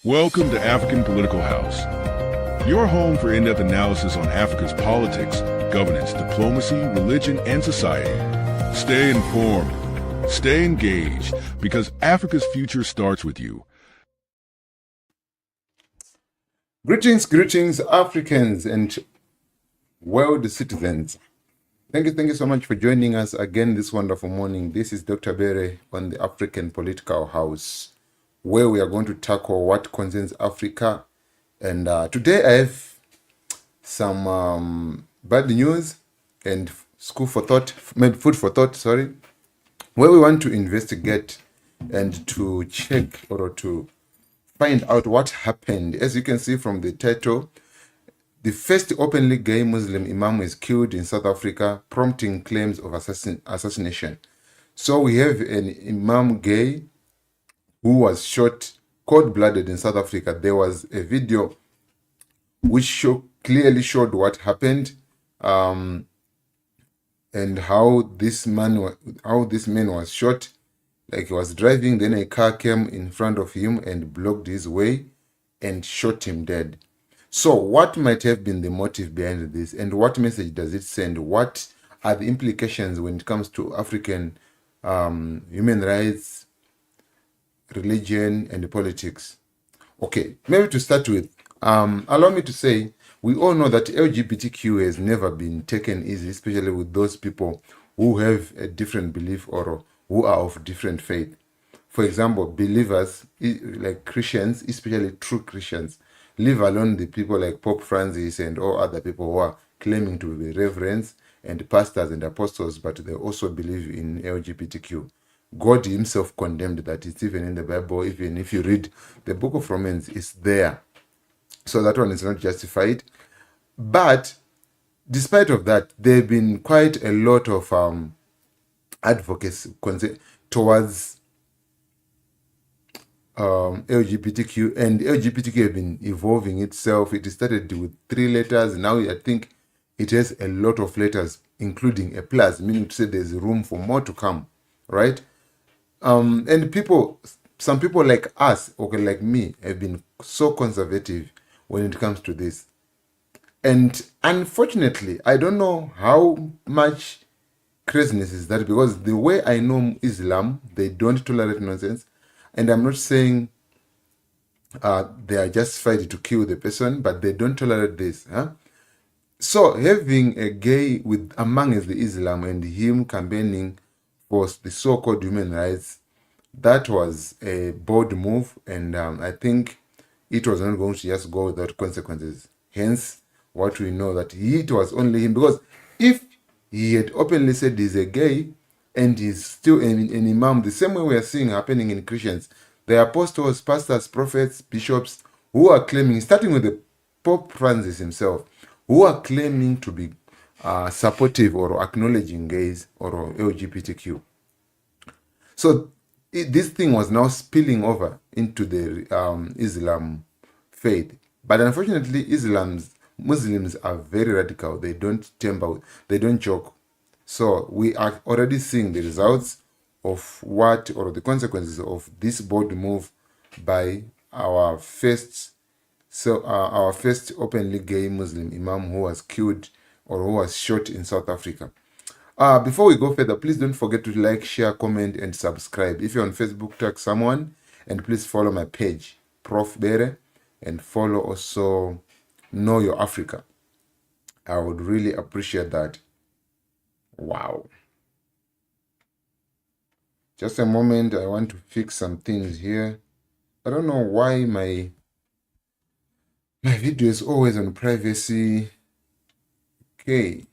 Welcome to African Political House, your home for in-depth analysis on Africa's politics, governance, diplomacy, religion, and society. Stay informed, stay engaged, because Africa's future starts with you. Greetings, Africans and world citizens. Thank you so much for joining us again this wonderful morning. This is Dr. Gqeberha on the African Political House, where we are going to tackle what concerns Africa. And today I have some bad news and food for thought, where we want to investigate and to check or to find out what happened. As you can see from the title, the first openly gay Muslim imam is killed in South Africa, prompting claims of assassination. So we have an imam gay who was shot cold-blooded in South Africa. There was a video which clearly showed what happened and how this man was shot. Like he was driving, then a car came in front of him and blocked his way and shot him dead. So what might have been the motive behind this, and what message does it send? What are the implications when it comes to African human rights, religion, and politics? Okay, maybe to start with, allow me to say, we all know that LGBTQ has never been taken easy, especially with those people who have a different belief or who are of different faith. For example, believers, like Christians, especially true Christians, leave alone the people like Pope Francis and all other people who are claiming to be reverends and pastors and apostles, but they also believe in LGBTQ. God himself condemned that. It's even in the Bible. Even if you read the book of Romans, it's there. So that one is not justified. But despite of that, there have been quite a lot of advocacy towards LGBTQ, and LGBTQ have been evolving itself. It started with 3 letters. Now I think it has a lot of letters, including a plus, meaning to say there's room for more to come, right? And some people like us, okay, like me, have been so conservative when it comes to this. And unfortunately, I don't know how much craziness is that, because the way I know Islam, they don't tolerate nonsense. And I'm not saying they are justified to kill the person, but they don't tolerate this. So having a gay among the Islam and him campaigning for the so-called human rights, that was a bold move, and I think it was not going to just go without consequences. Hence, what we know that it was only him, because if he had openly said he's a gay and he's still an imam, the same way we are seeing happening in Christians, the apostles, pastors, prophets, bishops, who are claiming, starting with the Pope Francis himself, who are claiming to be supportive or acknowledging gays or LGBTQ. So this thing was now spilling over into the Islam faith. But unfortunately, Muslims are very radical. They don't temper, they don't joke. So we are already seeing the results of the consequences of this bold move by our first openly gay Muslim imam who was killed or who was shot in South Africa. Before we go further, please don't forget to like, share, comment, and subscribe. If you're on Facebook, tag someone, and please follow my page, Prof. Gqeberha, and follow also Know Your Africa. I would really appreciate that. Wow. Just a moment, I want to fix some things here. I don't know why my video is always on privacy. Okay.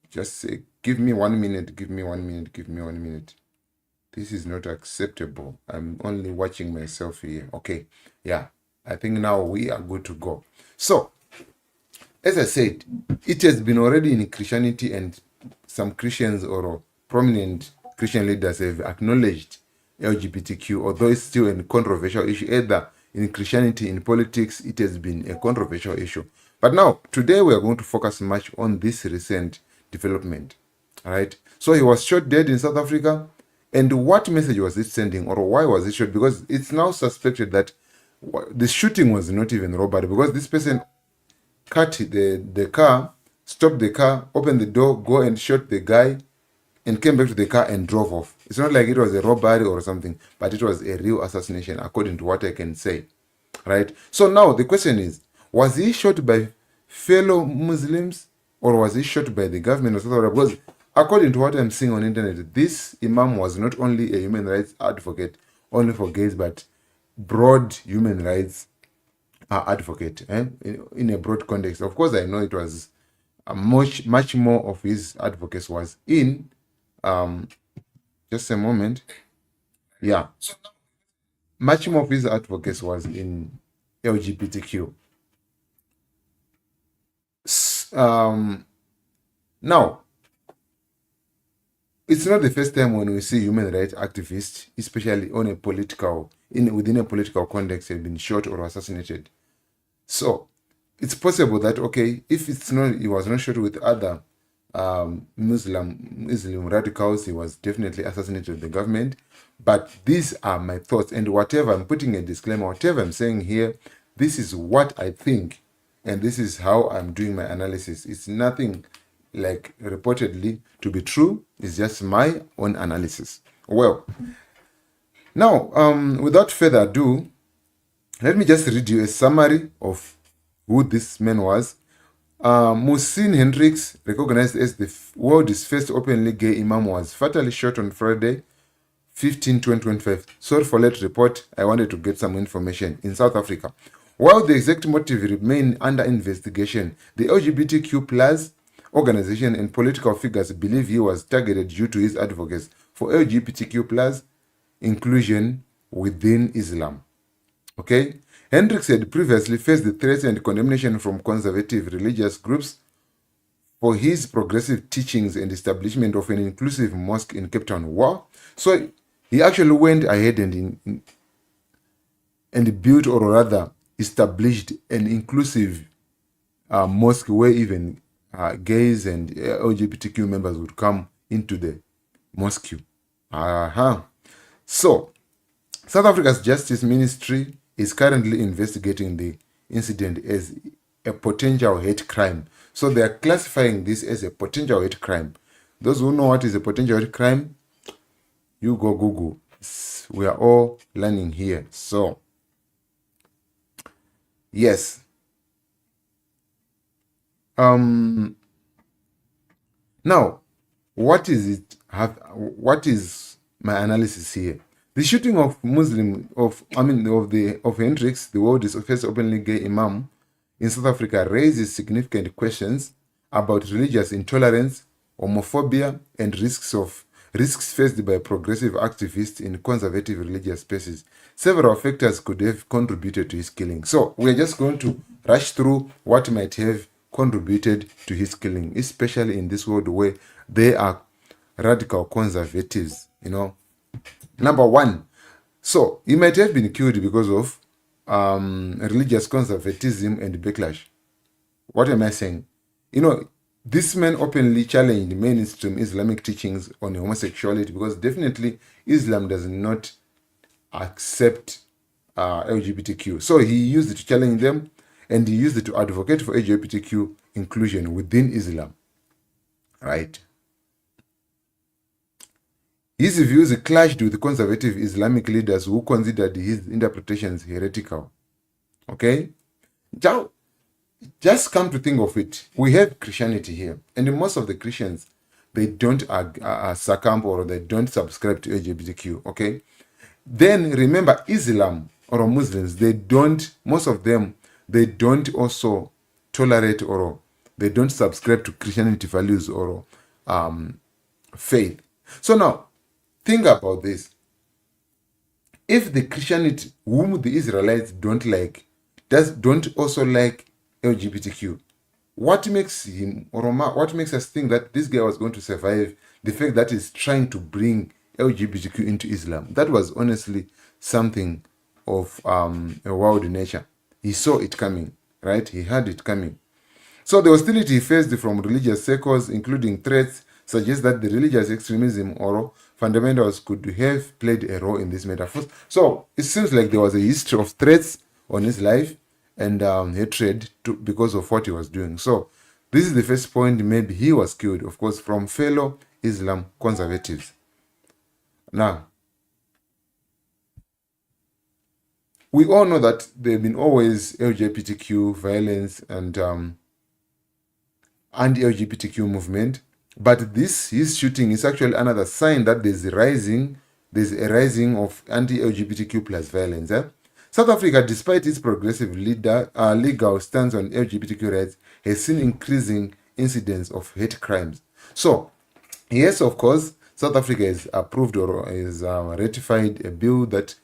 Just say, give me 1 minute, give me 1 minute, give me 1 minute. This is not acceptable. I'm only watching myself here. Okay. Yeah. I think now we are good to go. So, as I said, it has been already in Christianity, and some Christians or prominent Christian leaders have acknowledged LGBTQ, although it's still a controversial issue. Either in Christianity, in politics, it has been a controversial issue. But now, today we are going to focus much on this recent development. All right. So he was shot dead in South Africa, And what message was it sending, or why was it shot? Because it's now suspected that the shooting was not even robbery, because this person cut the car, stopped the car, opened the door, go and shot the guy, and came back to the car and drove off. It's not like it was a robbery or something, but it was a real assassination, according to what I can say. Right? So now the question is, was he shot by fellow Muslims, or was he shot by the government of South Africa? Because according to what I'm seeing on internet, this imam was not only a human rights advocate only for gays, but broad human rights advocate in a broad context. Of course, I know it was much more of his advocacy was in just a moment. Yeah. Much more of his advocacy was in LGBTQ. Now, it's not the first time when we see human rights activists, especially on a within a political context, have been shot or assassinated. So it's possible that, okay, if he was not shot with other Muslim radicals, he was definitely assassinated by the government. But these are my thoughts, and whatever I'm putting a disclaimer, whatever I'm saying here, this is what I think, and this is how I'm doing my analysis. It's nothing like reportedly to be true. It's just my own analysis. Well, now without further ado, let me just read you a summary of who this man was. Muhsin Hendricks, recognized as the world's first openly gay imam, was fatally shot on Friday, 15/2025. Sorry for late report. I wanted to get some information. In South Africa. While the exact motive remain under investigation, the LGBTQ plus organization and political figures believe he was targeted due to his advocacy for LGBTQ plus inclusion within Islam. Okay? Hendricks had previously faced the threats and condemnation from conservative religious groups for his progressive teachings and establishment of an inclusive mosque in Cape Town. Wow. So he actually went ahead and built, or rather established, an inclusive mosque where even gays and LGBTQ members would come into the mosque. So South Africa's Justice Ministry is currently investigating the incident as a potential hate crime. So they are classifying this as a potential hate crime. Those who know what is a potential hate crime, you go Google. We are all learning here. So, yes. Now, what is it? What is my analysis here? The shooting of Hendricks, the world's first openly gay imam in South Africa, raises significant questions about religious intolerance, homophobia, and risks faced by progressive activists in conservative religious spaces. Several factors could have contributed to his killing. So we're just going to rush through what might have contributed to his killing, especially in this world where they are radical conservatives, Number one, so he might have been killed because of religious conservatism and backlash. What am I saying? This man openly challenged mainstream Islamic teachings on homosexuality, because definitely Islam does not accept LGBTQ. So he used it to challenge them, and he used it to advocate for LGBTQ inclusion within Islam. Right? His views clashed with conservative Islamic leaders who considered his interpretations heretical. Okay? Just come to think of it, we have Christianity here, and most of the Christians, they don't succumb, or they don't subscribe to LGBTQ. Okay? Then remember, Islam or Muslims, most of them, they don't also tolerate, or they don't subscribe to Christianity values or faith. So now, think about this. If the Christianity whom the Israelites don't also like LGBTQ, what makes us think that this guy was going to survive the fact that he's trying to bring LGBTQ into Islam? That was honestly something of a wild nature. He saw it coming, right? He had it coming. So the hostility he faced from religious circles, including threats suggests that the religious extremism or fundamentals could have played a role in this matter. So it seems like there was a history of threats on his life and hatred because of what he was doing. So this is the first point. Maybe he was killed, of course, from fellow Islam conservatives. Now, we all know that there have been always LGBTQ violence and anti-LGBTQ movement, but his shooting is actually another sign that there's a rising of anti-LGBTQ plus violence. South Africa, despite its progressive legal stance on LGBTQ rights, has seen increasing incidents of hate crimes. So, yes, of course, South Africa has approved or has ratified a bill that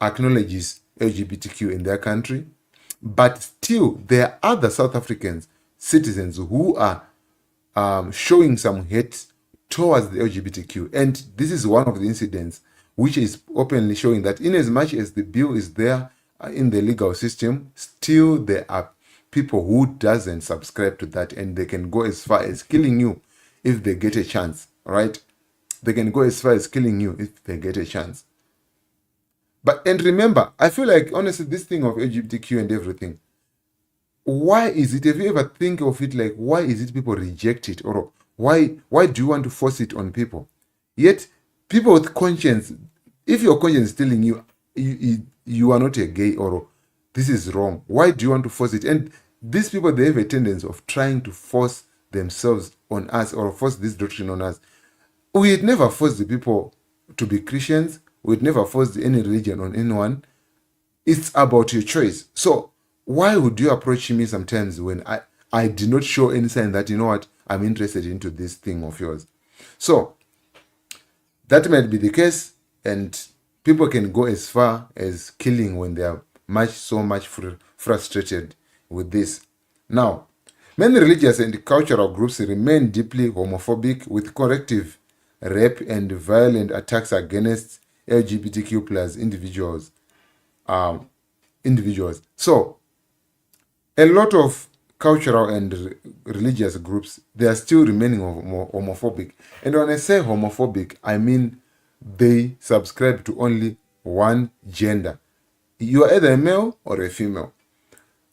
acknowledges LGBTQ in their country, but still there are other South Africans, citizens, who are showing some hate towards the LGBTQ. And this is one of the incidents which is openly showing that in as much as the bill is there in the legal system, still there are people who doesn't subscribe to that, and they can go as far as killing you if they get a chance, right? They can go as far as killing you if they get a chance. And remember, I feel like, honestly, this thing of LGBTQ and everything, why is it, if you ever think of it, like, why is it people reject it? Or why do you want to force it on people? Yet, people with conscience, if your conscience is telling you, you are not a gay, or this is wrong, why do you want to force it? And these people, they have a tendency of trying to force themselves on us, or force this doctrine on us. We'd never force the people to be Christians. We'd never force any religion on anyone. It's about your choice. So why would you approach me sometimes when I did not show any sign that, you know what, I'm interested into this thing of yours? So that might be the case, and people can go as far as killing when they are so much frustrated with this. Now, many religious and cultural groups remain deeply homophobic, with corrective rape and violent attacks against LGBTQ plus individuals. So a lot of cultural and religious groups, they are still remaining homophobic. And when I say homophobic, I mean they subscribe to only one gender. You are either a male or a female.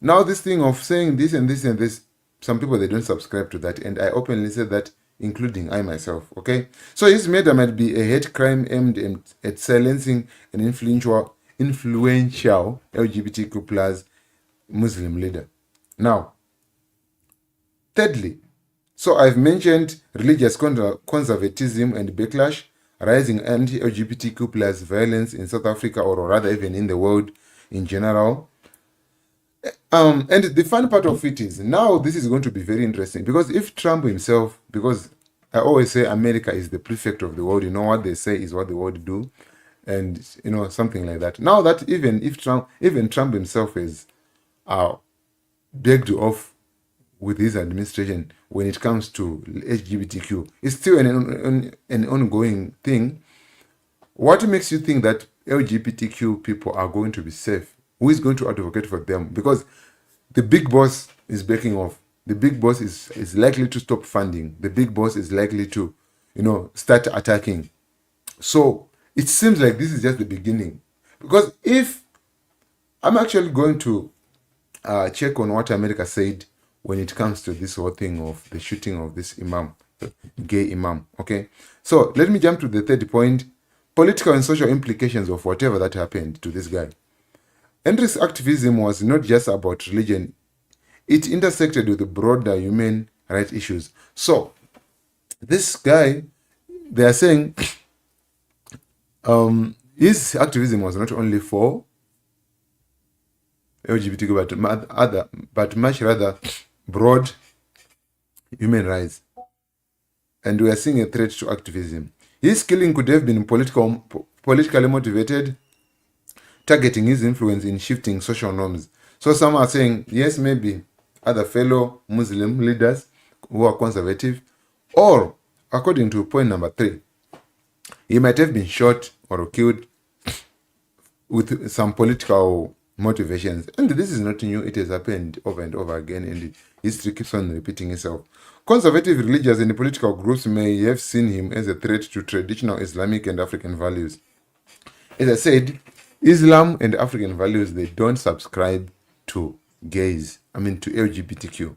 Now, this thing of saying this and this and this, some people, they don't subscribe to that. And I openly say that, including I myself, okay? So his murder might be a hate crime aimed at silencing an influential LGBTQ plus Muslim leader. Now, thirdly, so I've mentioned religious conservatism and backlash, rising anti-LGBTQ plus violence in South Africa, or rather even in the world in general. And the fun part of it is, now this is going to be very interesting, because if Trump himself, because I always say America is the prefect of the world, you know, what they say is what the world do, and you know, something like that. Now that even Trump himself is begged off with his administration when it comes to LGBTQ, it's still an ongoing thing. What makes you think that LGBTQ people are going to be safe? Who is going to advocate for them? Because the big boss is backing off. The big boss is likely to stop funding. The big boss is likely to, you know, start attacking. So it seems like this is just the beginning. Because if I'm actually going to check on what America said when it comes to this whole thing of the shooting of this imam, gay imam, okay? So let me jump to the third point, political and social implications of whatever that happened to this guy. Hendricks' activism was not just about religion. It intersected with the broader human rights issues. So this guy, they are saying his activism was not only for LGBTQ, but much rather broad human rights. And we are seeing a threat to activism. His killing could have been politically motivated, targeting his influence in shifting social norms. So some are saying, yes, maybe other fellow Muslim leaders who are conservative, or according to point number 3, he might have been shot or killed with some political motivations. And this is not new. It has happened over and over again, and history keeps on repeating itself. Conservative religious and political groups may have seen him as a threat to traditional Islamic and African values. As I said, Islam and African values, they don't subscribe to gays, to LGBTQ.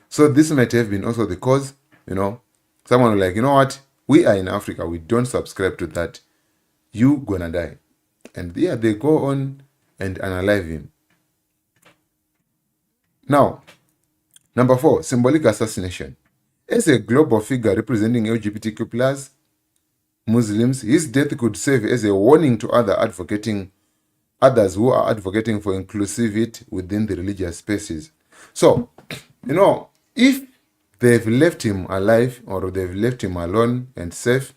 So this might have been also the cause, someone was like, you know what, we are in Africa, we don't subscribe to that, you gonna die. And yeah, they go on and unalive him. Now, number 4, symbolic assassination. As a global figure representing LGBTQ plus Muslims, his death could serve as a warning to others who are advocating for inclusivity within the religious spaces. So, if they've left him alive or they've left him alone and safe,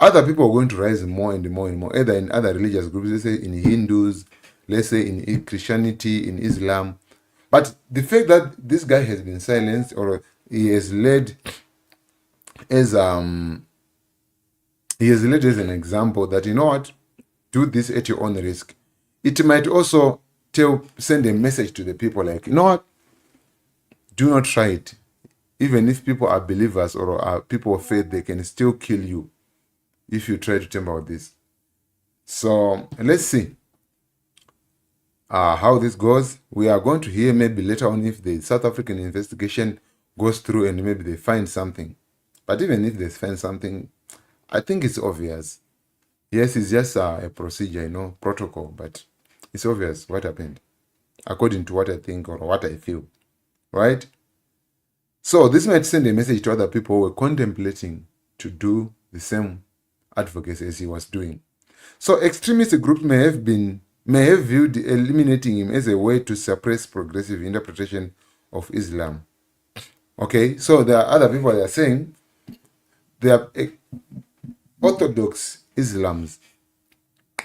other people are going to rise more and more and more, either in other religious groups, let's say in Hindus, let's say in Christianity, in Islam. But the fact that this guy has been silenced, or he has led as an example that, you know what, do this at your own risk. It might also send a message to the people like, you know what, do not try it. Even if people are believers or are people of faith, they can still kill you if you try to tamper with this. So let's see how this goes. We are going to hear maybe later on if the South African investigation goes through and maybe they find something. But even if they find something, I think it's obvious. Yes, it's just a procedure, protocol, but it's obvious what happened, according to what I think or what I feel, right? So this might send a message to other people who are contemplating to do the same advocacy as he was doing. So extremist groups may have viewed eliminating him as a way to suppress progressive interpretation of Islam. Okay, so there are other people that are saying they are Orthodox Islams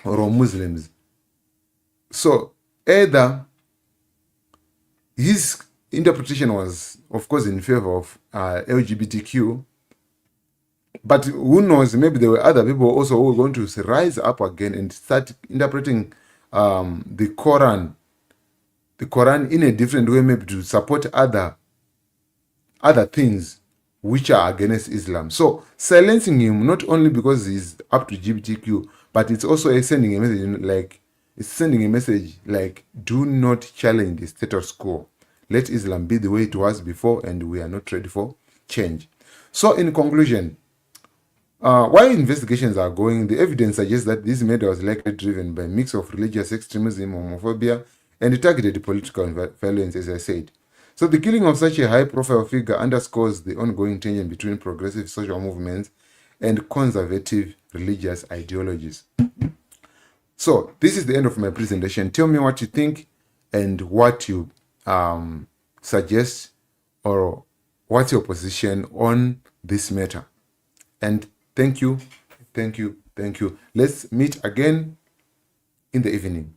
or Muslims. So either his interpretation was, of course, in favor of LGBTQ, but who knows, maybe there were other people also who were going to rise up again and start interpreting the Quran in a different way, maybe to support other things which are against Islam. So silencing him, not only because he's up to LGBTQ, but it's also sending a message like, do not challenge the status quo. Let Islam be the way it was before, and we are not ready for change. So in conclusion, while investigations are going, the evidence suggests that this murder was likely driven by a mix of religious extremism, homophobia, and targeted political violence, as I said. So the killing of such a high-profile figure underscores the ongoing tension between progressive social movements and conservative religious ideologies. So this is the end of my presentation. Tell me what you think and what you suggest, or what's your position on this matter. And thank you. Let's meet again in the evening.